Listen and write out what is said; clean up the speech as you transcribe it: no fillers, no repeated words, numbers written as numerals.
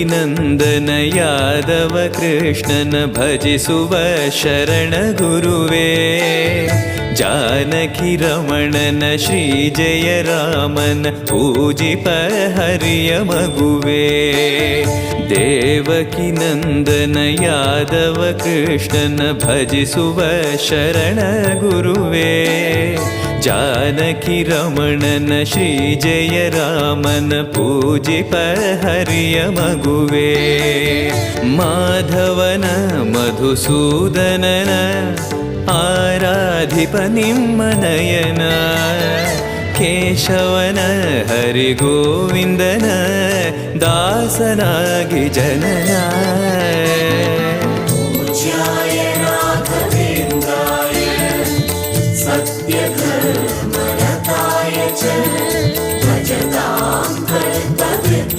ನಂದನ ಯಾದವ ಕೃಷ್ಣನ ಭಜಿಸುವ ಶರಣ ಗುರುವೇ, ಜಾನಕಿ ರಮಣನ ಶ್ರೀ ಜಯ ರಾಮನ ಪೂಜಿಪ ಹರಿಯ ಮಗುವೇ. ದೇವಕಿ ನಂದನ ಯಾದವ ಕೃಷ್ಣನ ಭಜಿಸುವ ಶರಣ ಗುರುವೇ, ಜಾನಕಿ ರಮಣನ ಶ್ರೀ ಜಯ ರಾಮನ ಪೂಜಿಪ ಹರಿಯ ಮಗುವೇ. ಮಾಧವನ ಮಧುಸೂದನನ ಆರಾಧಿಪ ನಿಮ್ಮ ನಯನ, ಕೇಶವನ ಹರಿಗೋವಿಂದನ ದಾಸನಾಗಿ ಜನನ. सत्यधर्मरताय च भजतां कल्पवृक्षाय।